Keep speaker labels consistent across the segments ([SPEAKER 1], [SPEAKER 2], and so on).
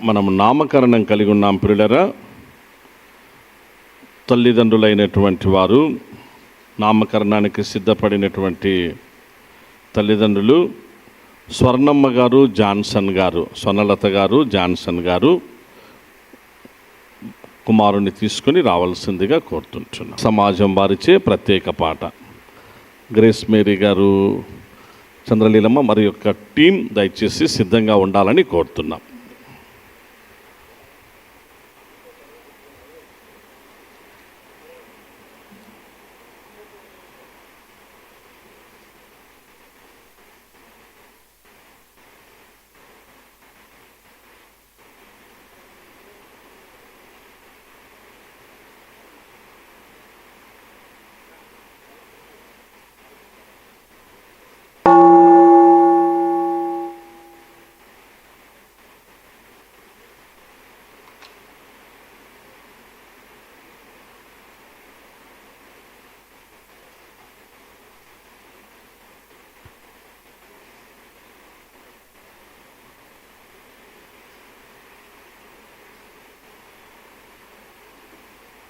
[SPEAKER 1] మనము నామకరణం కలిగి ఉన్నాం ప్రియులరా. తల్లిదండ్రులైనటువంటి వారు, నామకరణానికి సిద్ధపడినటువంటి తల్లిదండ్రులు స్వర్ణమ్మ గారు, జాన్సన్ గారు, స్వర్ణలత గారు, జాన్సన్ గారు కుమారుని తీసుకొని రావాల్సిందిగా కోరుతుంటున్నాం. సమాజం వారిచే ప్రత్యేక పాట. గ్రేస్ మేరీ గారు, చంద్రలీలమ్మ మరి యొక్క టీం దయచేసి సిద్ధంగా ఉండాలని కోరుతున్నాం.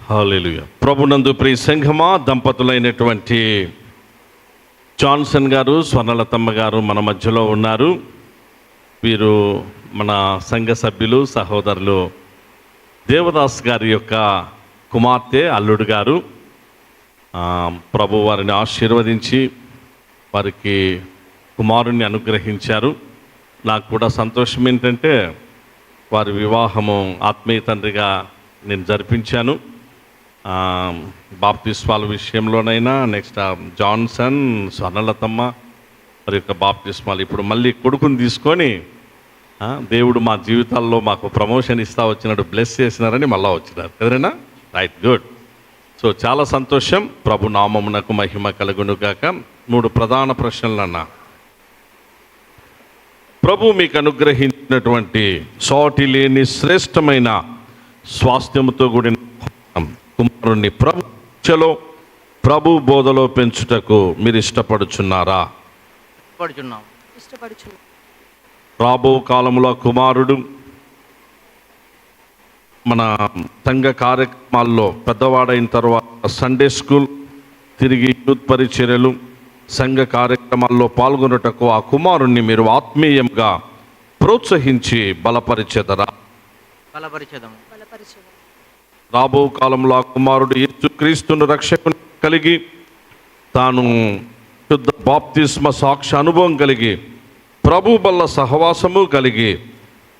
[SPEAKER 1] హల్లెలూయా. ప్రభునందు ప్రియ సంఘమా, దంపతులైనటువంటి జాన్సన్ గారు, స్వర్ణలతమ్మ గారు మన మధ్యలో ఉన్నారు. వీరు మన సంఘ సభ్యులు, సహోదరులు దేవదాస్ గారి యొక్క కుమార్తె, అల్లుడు గారు. ప్రభు వారిని ఆశీర్వదించి వారికి కుమారుణ్ణి అనుగ్రహించారు. నాకు కూడా సంతోషం ఏంటంటే వారి వివాహము ఆత్మీయ తండ్రిగా నేను జరిపించాను. బాప్తిస్మాల విషయంలోనైనా, నెక్స్ట్ జాన్సన్, స్వర్ణలతమ్మ మరి యొక్క బాప్తిస్మాలు. ఇప్పుడు మళ్ళీ కొడుకుని తీసుకొని దేవుడు మా జీవితాల్లో మాకు ప్రమోషన్ ఇస్తా వచ్చినట్టు బ్లెస్ చేసినారని మళ్ళా వచ్చినారు ఎవరైనా. Right, good. సో చాలా సంతోషం. ప్రభు నామమునకు మహిమ కలుగును గాక. 3 ప్రధాన ప్రశ్నలు అన్న. ప్రభు మీకు అనుగ్రహించినటువంటి సాటి లేని శ్రేష్టమైన స్వాస్థ్యముతో కూడిన కుమారుణ్ణి ప్రభు బోధలో పెంచుటకు మీరు ఇష్టపడుచున్నారా? రాబో కాలంలో కుమారుడు మన సంఘ కార్యక్రమాల్లో పెద్దవాడైన తర్వాత సండే స్కూల్, తిరిగి యూత్ పరిచర్యలు, సంఘ కార్యక్రమాల్లో పాల్గొనుటకు ఆ కుమారుణ్ణి మీరు ఆత్మీయంగా ప్రోత్సహించి బలపరిచెదరా? రాబో కాలంలో ఆ కుమారుడు యేసుక్రీస్తును రక్షకుని కలిగి, తాను శుద్ధ బాప్తిస్మ సాక్ష్య అనుభవం కలిగి, ప్రభు బల్ల సహవాసము కలిగి,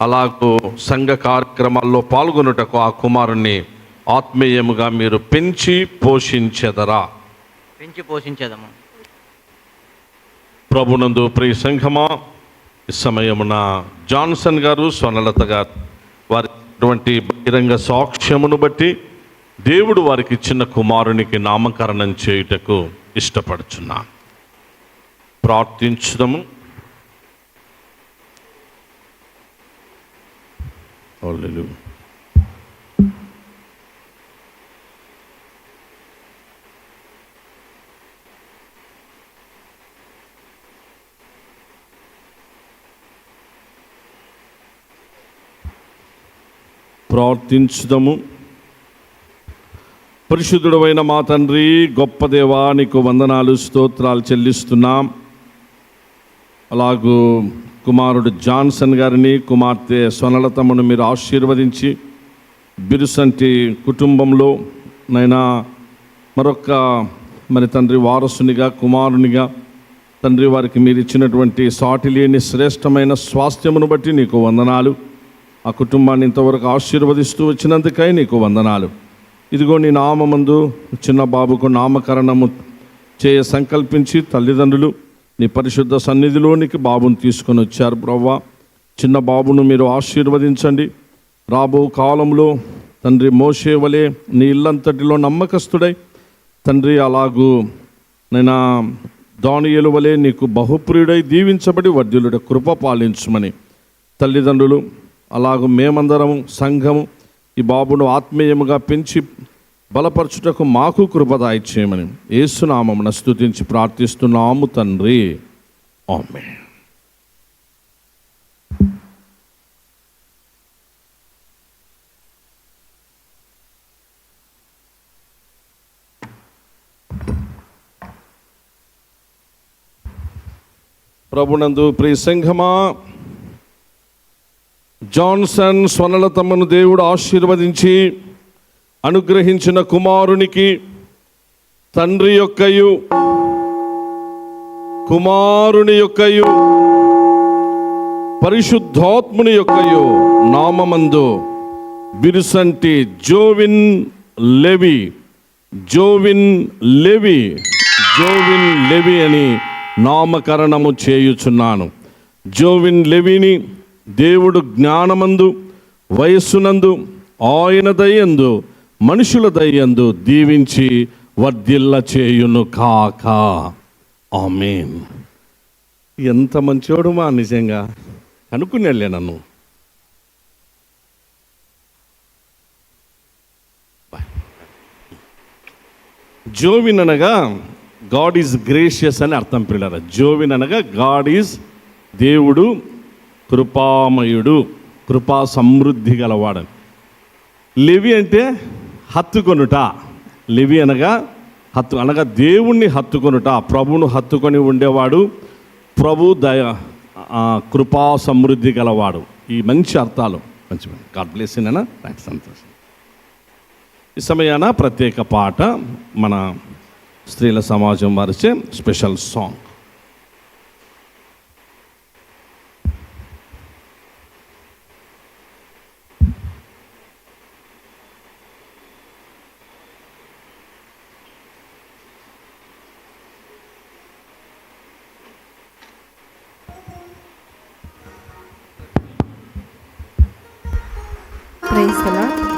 [SPEAKER 1] అలాగూ సంఘ కార్యక్రమాల్లో పాల్గొనుటకు ఆ కుమారుణ్ణి ఆత్మీయముగా మీరు పెంచి పోషించెదరా?
[SPEAKER 2] పోషించేదము.
[SPEAKER 1] ప్రభునందు ప్రియ సంఘమా, ఈ సమయమున జాన్సన్ గారు, స్వర్ణలత గారు వారి బహిరంగ సాక్ష్యమును బట్టి దేవుడు వారికి ఇచ్చిన కుమారునికి నామకరణం చేయుటకు ఇష్టపడుచున్నా. ప్రార్థించుదాము. హల్లెలూయా. ప్రార్థించుదాము. పరిశుద్ధుడైన మా తండ్రి, గొప్ప దేవా, నీకు వందనాలు, స్తోత్రాలు చెల్లిస్తున్నాం. అలాగూ కుమారుడు జాన్సన్ గారిని, కుమార్తె స్వర్ణలతమ్మను మీరు ఆశీర్వదించి బిరుసంటి కుటుంబంలో నైనా మరొక తండ్రి వారసునిగా, కుమారునిగా తండ్రి వారికి మీరు ఇచ్చినటువంటి సాటి లేని శ్రేష్టమైన స్వాస్థ్యమును బట్టి నీకు వందనాలు. ఆ కుటుంబాన్ని ఇంతవరకు ఆశీర్వదిస్తూ వచ్చినందుకై నీకు వందనాలు. ఇదిగో నీ నామమందు చిన్న బాబుకు నామకరణము చేయ సంకల్పించి తల్లిదండ్రులు నీ పరిశుద్ధ సన్నిధిలోనికి బాబును తీసుకొని వచ్చారు. ప్రభువా, చిన్న బాబును మీరు ఆశీర్వదించండి. రాబో కాలంలో తండ్రి మోషే వలె నీ ఇల్లంతటిలో నమ్మకస్తుడై తండ్రి, అలాగూ నైనా దానియేలు వలె నీకు బహుప్రియుడై దీవించబడి వర్ధిల్లుడ కృప పాలించమని తల్లిదండ్రులు, అలాగూ మేమందరము సంఘము ఈ బాబును ఆత్మీయముగా పెంచి బలపరచుటకు మాకు కృప దయచేయమని యేసు నామమున స్తుతించి ప్రార్థిస్తున్నాము తండ్రి. ఆమేన్. ప్రభునందు ప్రియ సంఘమా, జాన్సన్ స్వర్ణలతమ్మను దేవుడు ఆశీర్వదించి అనుగ్రహించిన కుమారునికి తండ్రి యొక్కయు కుమారుని యొక్కయు పరిశుద్ధాత్ముని యొక్కయు నామమందు బిరుసంటి జోవిన్ లెవి అని నామకరణము చేయుచున్నాను. జోవిన్ లెవిని దేవుడు జ్ఞానమందు, వయస్సునందు, ఆయన దయందు, మనుషుల దయందు దీవించి వర్ధిల్ల చేయును కాక. ఆమేన్. ఎంత మంచోడు మా, నిజంగా అనుకునేలే నన్ను. జోవిన్ అనగా గాడ్ ఈజ్ గ్రేషియస్ అని అర్థం పిల్లల. జోవిన్ అనగా గాడ్ ఈజ్, దేవుడు కృపామయుడు, కృపా సమృద్ధి గలవాడని. లెవి అంటే హత్తుకొనుట. లెవి అనగా అనగా దేవుణ్ణి హత్తుకొనుట, ప్రభువును హత్తుకొని ఉండేవాడు, ప్రభు దయ, కృపా సమృద్ధి గలవాడు. ఈ మంచి అర్థాలు మంచి. గాడ్ బ్లెస్ యు నాన్న. థాంక్స్, సంతోషం. ఈ సమయాన ప్రత్యేక పాట మన స్త్రీల సమాజం వారిచే special song.
[SPEAKER 3] Praise the lord.